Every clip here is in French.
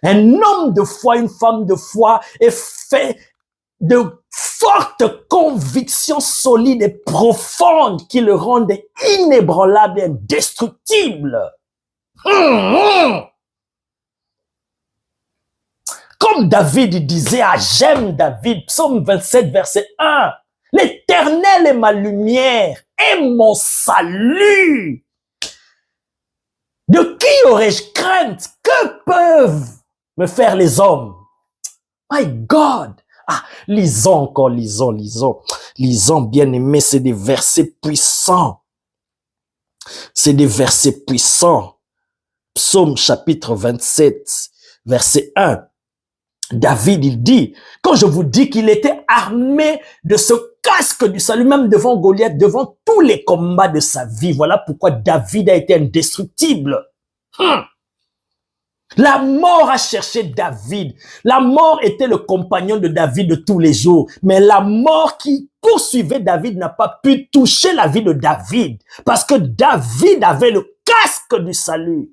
Un homme de foi, une femme de foi est fait de fortes convictions solides et profondes qui le rendent inébranlable et indestructible. Comme David disait, j'aime David, psaume 27, verset 1, « L'Éternel est ma lumière et mon salut. De qui aurais-je crainte? Que peuvent me faire les hommes? » My God! Lisons encore, lisons, bien-aimés, c'est des versets puissants. C'est des versets puissants. Psaume chapitre 27, verset 1. David, il dit, quand je vous dis qu'il était armé de ce casque du salut, même devant Goliath, devant tous les combats de sa vie, voilà pourquoi David a été indestructible. La mort a cherché David. La mort était le compagnon de David de tous les jours. Mais la mort qui poursuivait David n'a pas pu toucher la vie de David. Parce que David avait le casque du salut.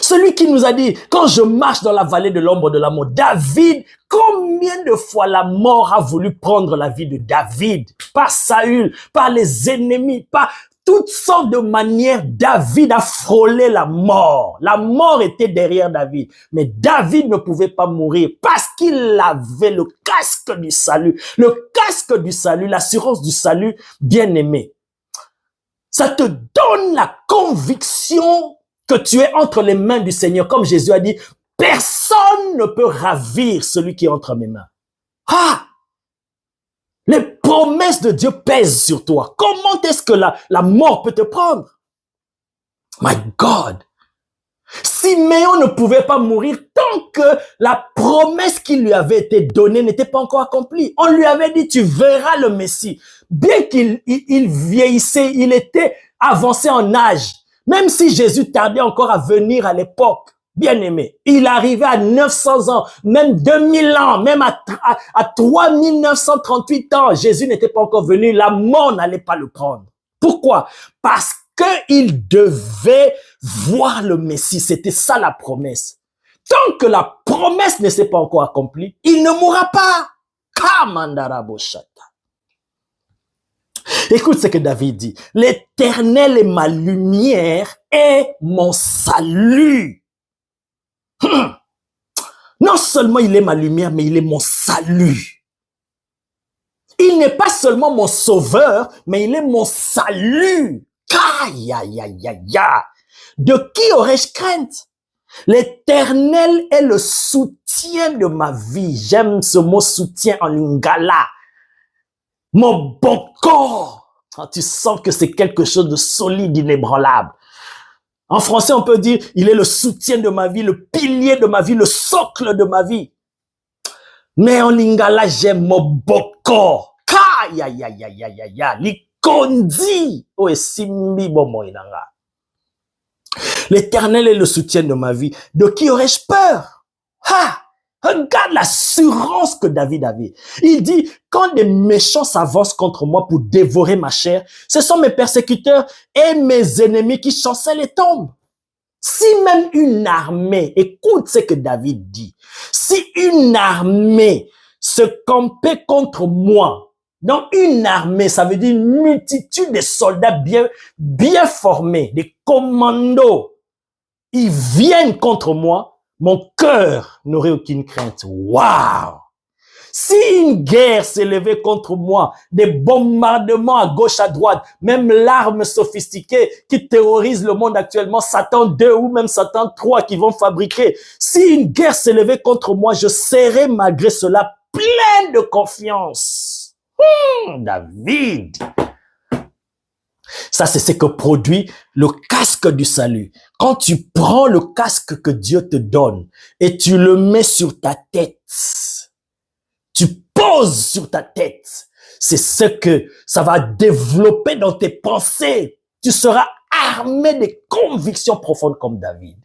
Celui qui nous a dit, quand je marche dans la vallée de l'ombre de la mort, David, combien de fois la mort a voulu prendre la vie de David? Par Saül, par les ennemis, par toutes sortes de manières, David a frôlé la mort. La mort était derrière David. Mais David ne pouvait pas mourir parce qu'il avait le casque du salut. Le casque du salut, l'assurance du salut, bien aimé. Ça te donne la conviction que tu es entre les mains du Seigneur. Comme Jésus a dit, personne ne peut ravir celui qui est entre mes mains. Les promesses de Dieu pèsent sur toi. Comment est-ce que la mort peut te prendre? My God! Siméon ne pouvait pas mourir tant que la promesse qui lui avait été donnée n'était pas encore accomplie. On lui avait dit, tu verras le Messie. Bien qu'il vieillissait, il était avancé en âge. Même si Jésus tardait encore à venir à l'époque, bien aimé, il arrivait à 900 ans, même 2000 ans, même à 3938 ans, Jésus n'était pas encore venu, la mort n'allait pas le prendre. Pourquoi? Parce qu'il devait voir le Messie, c'était ça la promesse. Tant que la promesse ne s'est pas encore accomplie, il ne mourra pas. Kamandaraboshata. Écoute ce que David dit. L'Éternel est ma lumière et mon salut. Non seulement il est ma lumière, mais il est mon salut. Il n'est pas seulement mon sauveur, mais il est mon salut. De qui aurais-je crainte? L'Éternel est le soutien de ma vie. J'aime ce mot soutien en lingala. Mon bon corps. Tu sens que c'est quelque chose de solide, inébranlable. En français, on peut dire, il est le soutien de ma vie, le pilier de ma vie, le socle de ma vie. Mais en lingala, j'aime mon bon corps. Likondi. L'Éternel est le soutien de ma vie. De qui aurais-je peur? Regarde l'assurance que David avait. Il dit, quand des méchants s'avancent contre moi pour dévorer ma chair, ce sont mes persécuteurs et mes ennemis qui chancellent et tombent. Si même une armée, écoute ce que David dit, si une armée se campait contre moi, donc une armée, ça veut dire une multitude de soldats bien formés, des commandos, ils viennent contre moi, mon cœur n'aurait aucune crainte. Waouh! Si une guerre s'élevait contre moi, des bombardements à gauche, à droite, même l'arme sophistiquée qui terrorise le monde actuellement, Satan 2 ou même Satan 3 qui vont fabriquer, si une guerre s'élevait contre moi, je serais malgré cela plein de confiance. David! Ça, c'est ce que produit le casque du salut. Quand tu prends le casque que Dieu te donne et tu le mets sur ta tête, tu poses sur ta tête, c'est ce que ça va développer dans tes pensées. Tu seras armé de convictions profondes comme David.